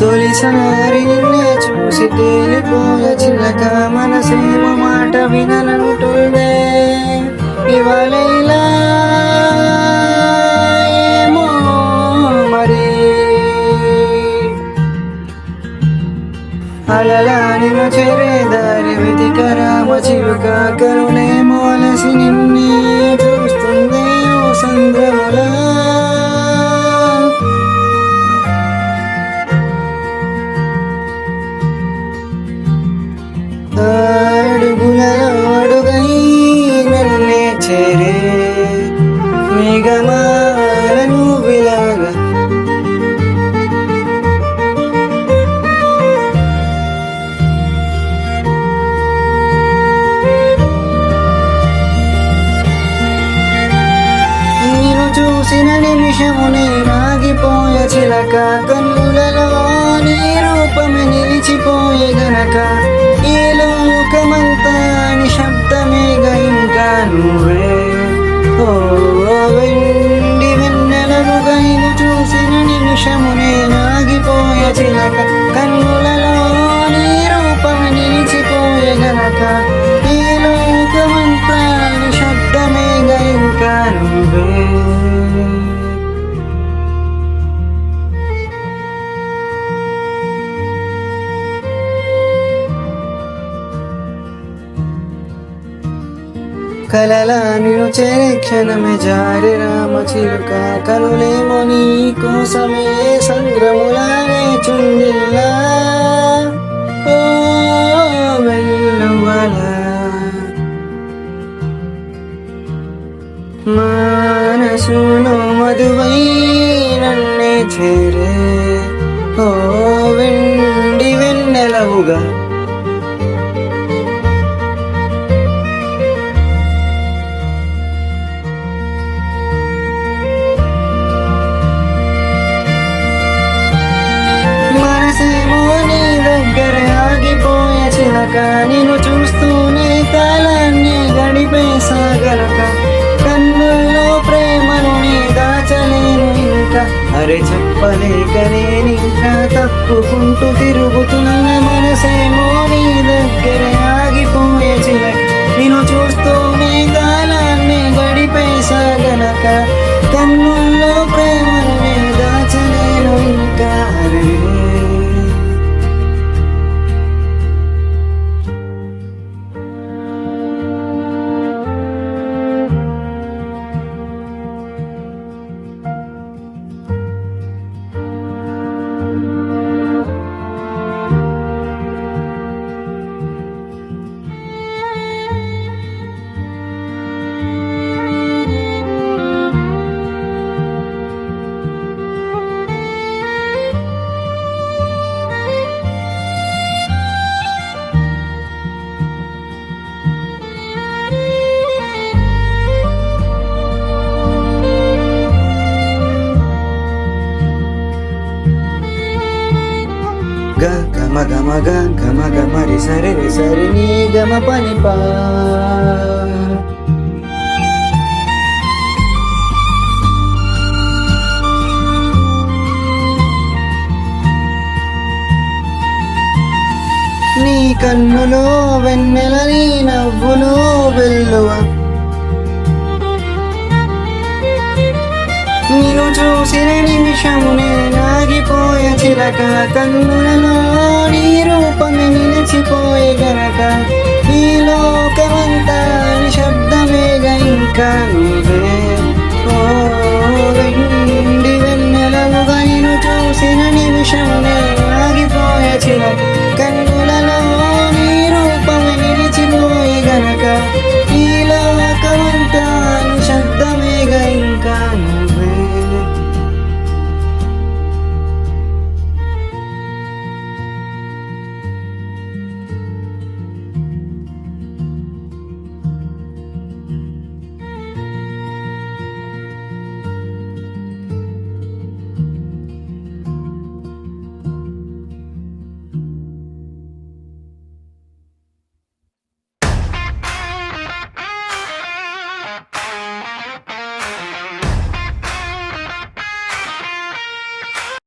తొలిసారి నిన్నే చూసి తేలిపోయ చిలక మనసేమో మాట విననంటుందే ఇవాళ ఇలా ఏమో మరి అలలా నిన్ను చేరే దారి వెతికరామ చిలుక కరుణేమో అలసి నిన్నే చూస్తుందే ఓ సంద్రములా అడుగులడుగై నన్నే చేరే నిగమాలను విలాగా నేను చూసిన నిమిషమునే నాగిపోయ చిలక కన్నులలో నీ రూపమే నిలిచిపోయే గనక ఈ లోకమంతా నిశ్శబ్దమేగా ఇంకా నువ్వే ఓ వెండి వెన్నెలలుగా నేను చూసిన నిమిషమునే నాగిపోయ చిలక కన్నులలో నీ రూపమే నిలిచిపోయే గనక ఈ లోకమంతా నిశ్శబ్దమేగా ఇంకా నువ్వే కలలా నిన్ను చేరే క్షణమే జారి రామ చిలుక కనులేమో నీ కోసమే సంద్రములానే చుందిల్లా ఓ వెల్లువల మానసులో మధువై నన్నే చేరే ఓ వెండి వెన్నెలవుగా నిన్ను చూస్తూనే కాలాన్ని గడిపేసాగలక కన్నుల్లో ప్రేమను నీ దాచలేను ఇంకా అరే చెప్పలేక నేను ఇంకా తప్పుకుంటూ తిరుగుతున్న మనసేమో నీ దగ్గర ఆగిపోయే చిలక నిన్ను చూస్తూనే కాలాన్ని గడిపేసాగలక కన్నుల్లో ప్రేమను నీ దాచలేను ఇంకా అరే గమ గమ గమ గమ రి సరి ని గమ పని పా నీ కన్నులో వెన్నెల నీ నవ్వులో వెల్లువ నిన్ను చూసిన నిమిషమునే నాగిపోయ చిలక కన్నులలో నీ రూపమే నిలిచిపోయే గనక ఈ లోకమంతా నిశ్శబ్దమేగా ఇంకా